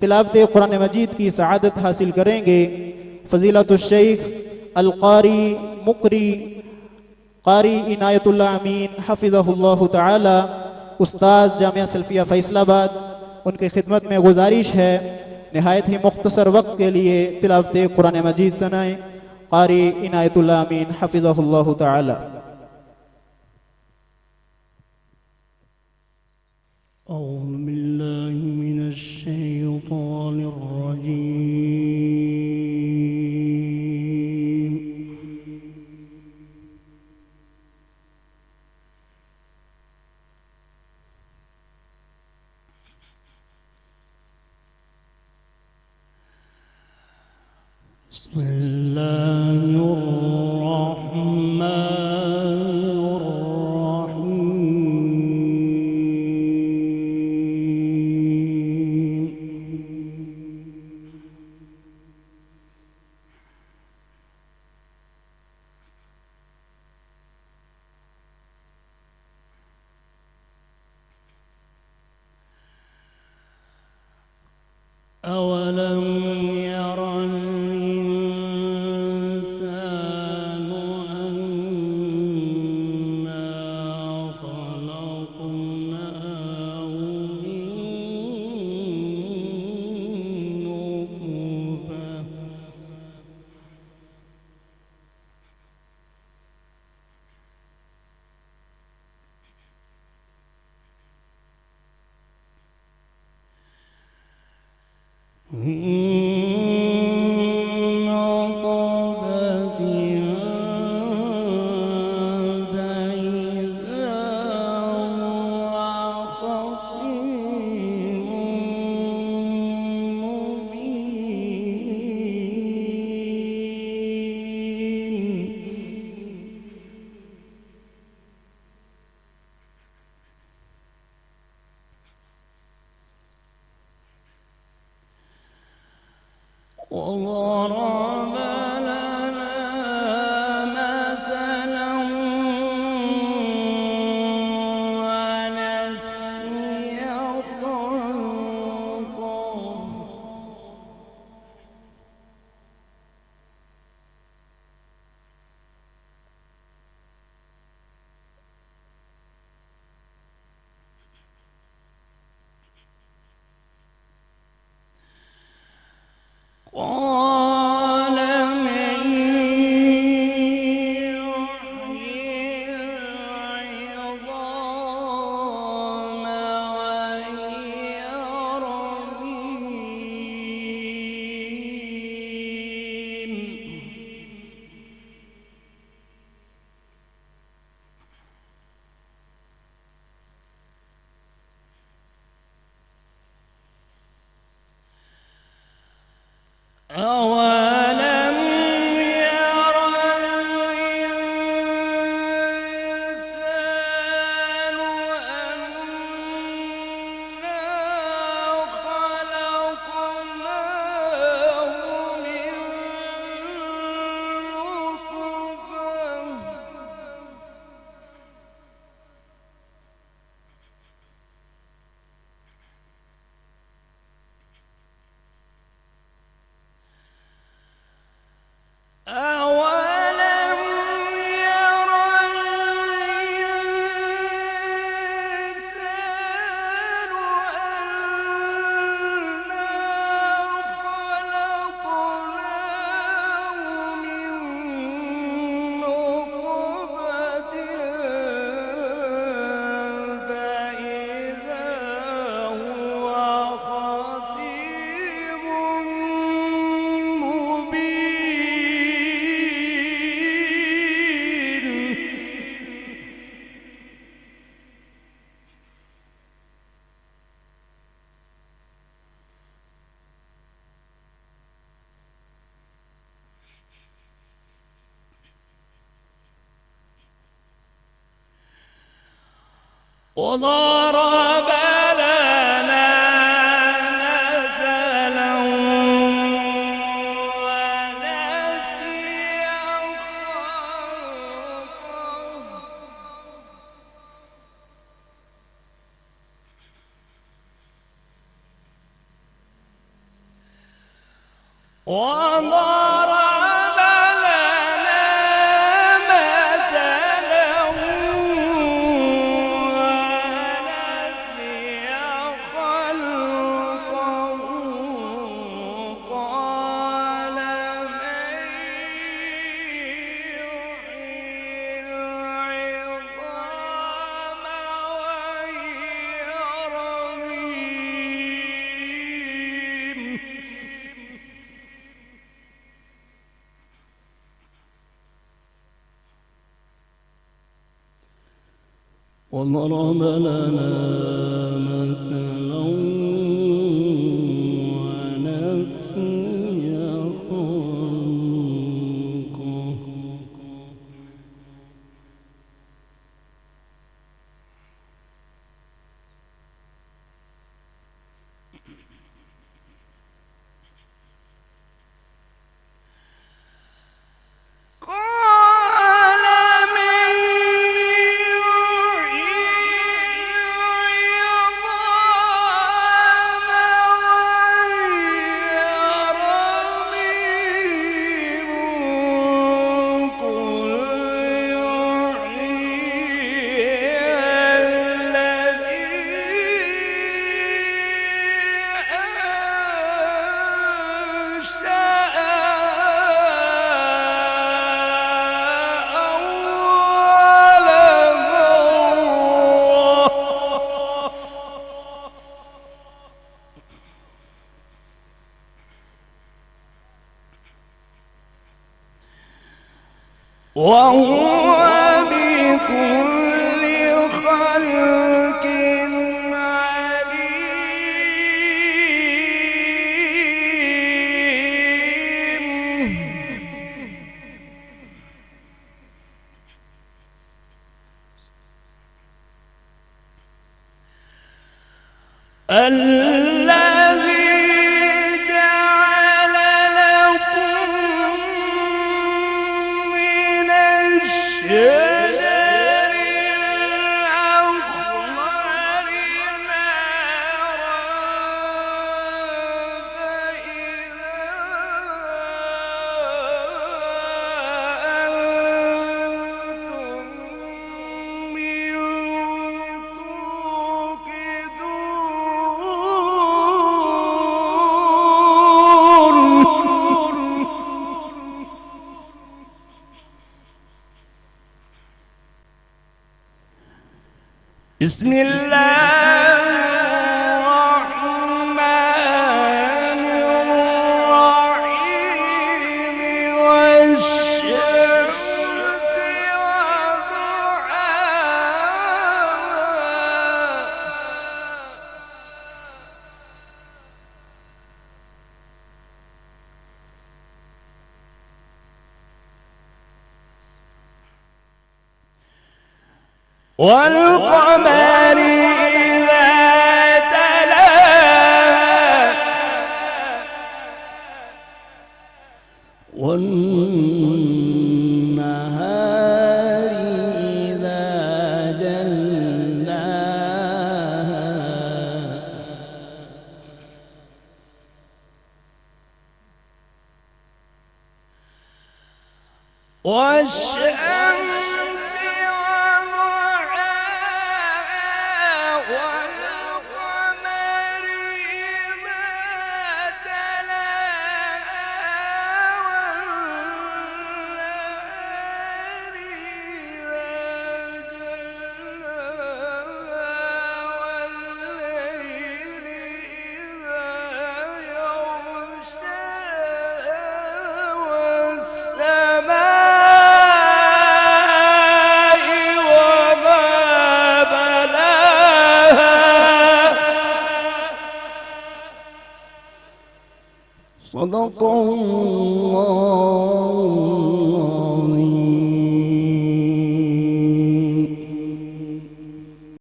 तिलावत कुरान मजीद की सआदत हासिल करेंगे। फ़ज़ीलतुश शेख अल क़ारी मुक़री क़ारी इनायतुल्लाह अमीन हफ़िज़हुल्लाहु तआला उस्ताद जामिया सल्फ़िया फ़ैसलाबाद, उनकी खिदमत में गुजारिश है नहायत ही मुख्तसर वक्त के लिए तिलावत कुरान मजीद सुनाएं। क़ारी इनायतुल्लाह अमीन हफ़िज़हुल्लाहु तआला। أعوذ بالله من الشيطان الرجيم. بسم الله الرحمن الرحيم. أولم ير الإنسان أنا خلقناه من نطفة فإذا هو خصيم مبين. وضرب لنا مثلا ونسي خلقه. قال من يحيي العظام وهي رميم. أولم ير الإنسان أنا خلقناه من نطفة أولم ير الإنسان أنا خلقناه من نطفة فإذا هو خصيم مبين. وضرب لنا مثلا ونسي خلقه. وضرب لنا مثلا ونسي خلقه قال من يحيي العظام وهي رميم وضرب لنا مثلا ونسي خلقه قال من يحيي العظام وهي رميم قل يحييها الذي وهو بكل خلق عليم الذي جعل لكم من الشجر الأخضر نارا فإذا أنتم منه بسم الله الرحمن الرحيم والشمس وضحاها والقمر إذا تلاها والنهار إذا جلاها والشمس والقمر إذا تلاها والنهار إذا جلاها والليل إذا يغشاها والسماء وما بناها صدق الله